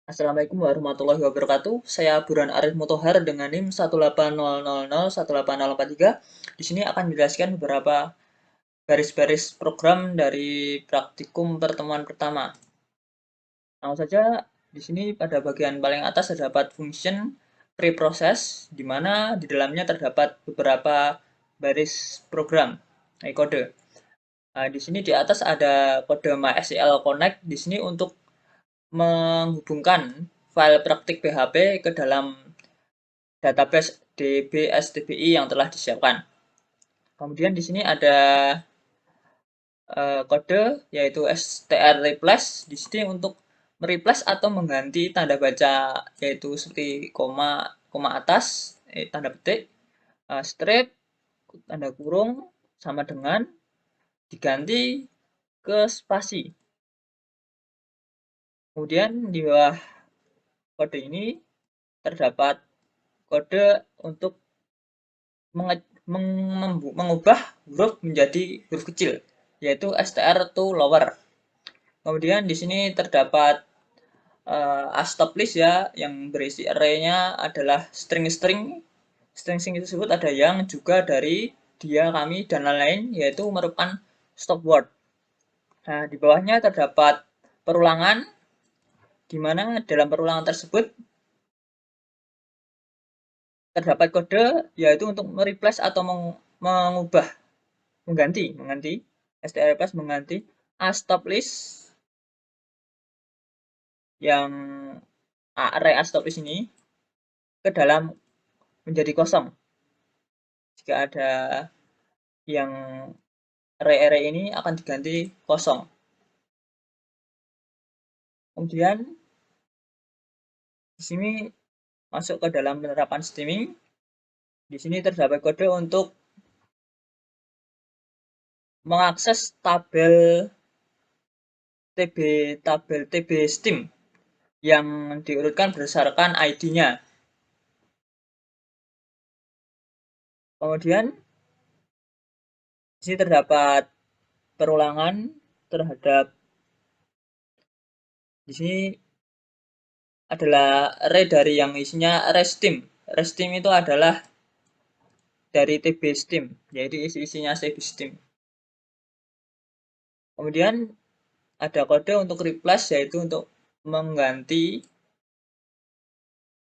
Assalamualaikum warahmatullahi wabarakatuh. Saya Burhan Arif Motohar dengan NIM 180001843. Di sini akan menjelaskan beberapa baris-baris program dari praktikum pertemuan pertama. Langsung saja, di sini pada bagian paling atas terdapat function preprocess, di mana di dalamnya terdapat beberapa baris program, kode. Nah, di sini di atas ada kode MySQL Connect. Di sini untuk menghubungkan file praktik PHP ke dalam database DB-STBI yang telah disiapkan. Kemudian di sini ada kode yaitu str replace. Di sini untuk mereplace atau mengganti tanda baca yaitu seperti koma, koma atas, tanda petik, strip, tanda kurung sama dengan diganti ke spasi. Kemudian di bawah kode ini terdapat kode untuk mengubah huruf menjadi huruf kecil, yaitu str to lower. Kemudian di sini terdapat stop list ya, yang berisi array-nya adalah string-string. String-string tersebut ada yang juga dari dia, kami, dan lain-lain, yaitu merupakan stop word. Nah, di bawahnya terdapat perulangan, di mana dalam perulangan tersebut terdapat kode yaitu untuk mereplace atau mengubah, mengganti strps mengganti stop list yang array stop list ini ke dalam menjadi kosong jika ada yang array ini akan diganti kosong. Kemudian di sini masuk ke dalam penerapan stemming. Di sini terdapat kode untuk mengakses tabel TB stem yang diurutkan berdasarkan ID-nya. Kemudian di sini terdapat perulangan terhadap, di sini adalah array dari yang isinya array stem. Array stem itu adalah dari TB stem, yaitu isi-isinya TB stem. Kemudian ada kode untuk replace, yaitu untuk mengganti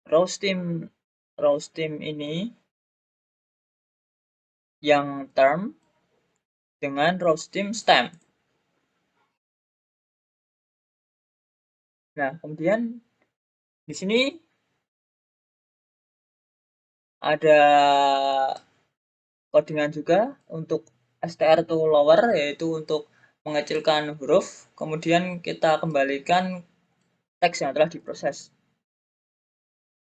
row stem ini yang term dengan row stem stem. Nah, kemudian di sini ada codingan juga untuk str to lower, yaitu untuk mengecilkan huruf. Kemudian kita kembalikan teks yang telah diproses.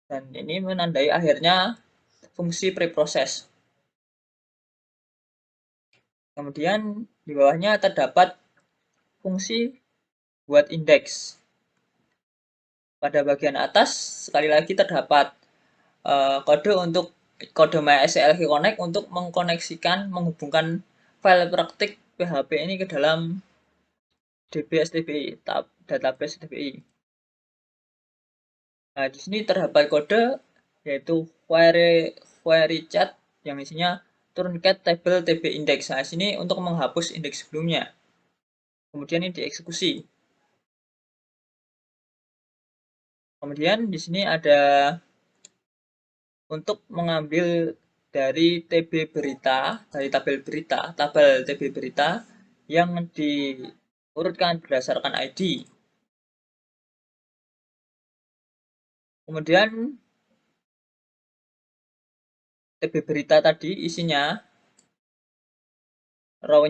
Dan ini menandai akhirnya fungsi preproses. Kemudian di bawahnya terdapat fungsi buat indeks. Pada bagian atas sekali lagi terdapat kode untuk kode MySQL Connect untuk mengkoneksikan, menghubungkan file praktik PHP ini ke dalam DB-STBI, database STBI. Nah, di sini terdapat kode yaitu query chat yang isinya turncate table tb index. Nah, sini untuk menghapus indeks sebelumnya. Kemudian ini dieksekusi. Kemudian di sini ada untuk mengambil dari TB berita, dari tabel TB berita yang diurutkan berdasarkan ID. Kemudian TB berita tadi isinya row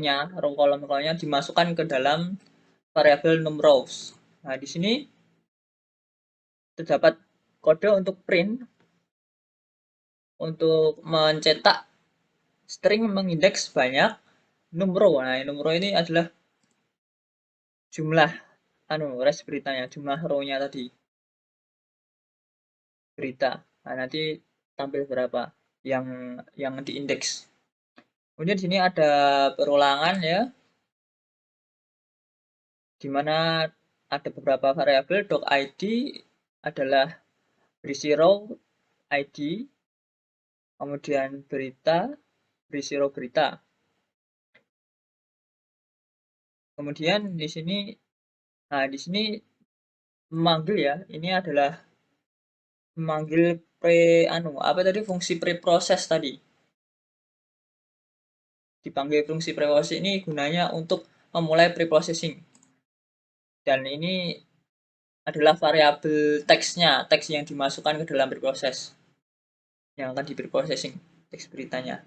kolom-kolomnya dimasukkan ke dalam variabel num rows. Nah, di sini terdapat kode untuk print untuk mencetak string mengindeks banyak num row. Nah, num row ini adalah jumlah res beritanya, jumlah row-nya tadi. Berita. Nah, nanti tampil berapa yang diindeks. Kemudian di sini ada perulangan ya, di mana ada beberapa variabel doc id adalah berisi row ID, kemudian berita, berisi row berita. Kemudian di sini, nah di sini memanggil ya, ini adalah memanggil apa tadi, fungsi preproses tadi. Dipanggil fungsi preproses ini gunanya untuk memulai preprocessing. Dan ini adalah variabel teksnya, teks yang dimasukkan ke dalam preproses yang akan di preprocessing, teks beritanya.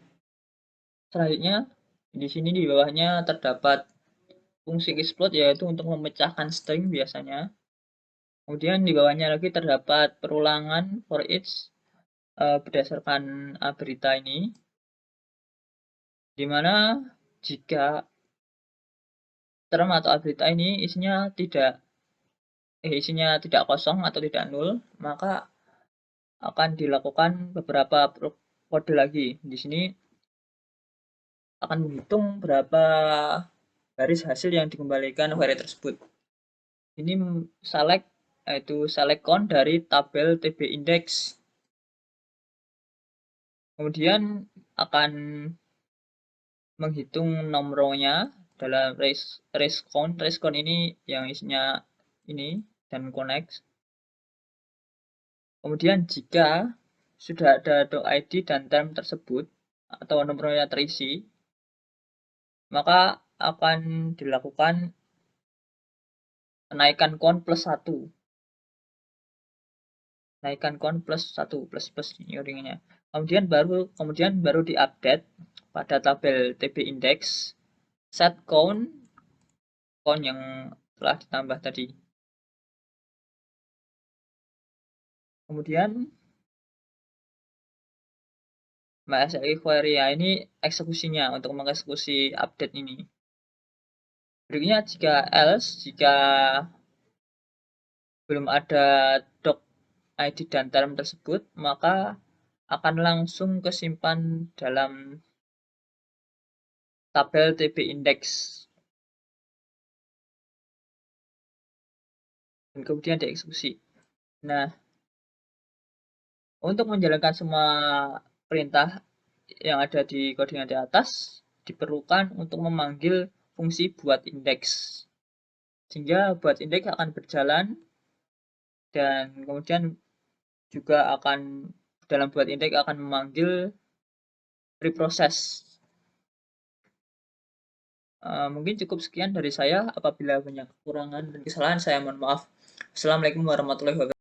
Selanjutnya, di sini di bawahnya terdapat fungsi explode, yaitu untuk memecahkan string biasanya. Kemudian di bawahnya lagi terdapat perulangan for each berdasarkan berita ini, dimana jika term atau berita ini isinya tidak kosong atau tidak nol, maka akan dilakukan beberapa kode lagi. Di sini akan menghitung berapa garis hasil yang dikembalikan query tersebut. Ini select, yaitu select count dari tabel TB index. Kemudian akan menghitung nomornya dalam raise count. Raise count ini yang isinya ini dan connect. Kemudian jika sudah ada .id dan term tersebut atau nomornya terisi, maka akan dilakukan kenaikan count plus 1. Naikkan count plus 1, plus ini ringnya. Kemudian baru diupdate pada tabel TB index set count yang telah ditambah tadi. Kemudian MySQL query ya, ini eksekusinya untuk mengeksekusi update ini. Berikutnya jika belum ada doc ID dan term tersebut, maka akan langsung kesimpan dalam tabel TB index dan kemudian dieksekusi. Nah, untuk menjalankan semua perintah yang ada di codingan di atas, diperlukan untuk memanggil fungsi buat indeks. Sehingga buat indeks akan berjalan dan kemudian juga akan dalam buat indeks akan memanggil preprocess. Mungkin cukup sekian dari saya. Apabila banyak kekurangan dan kesalahan, saya mohon maaf. Assalamualaikum warahmatullahi wabarakatuh.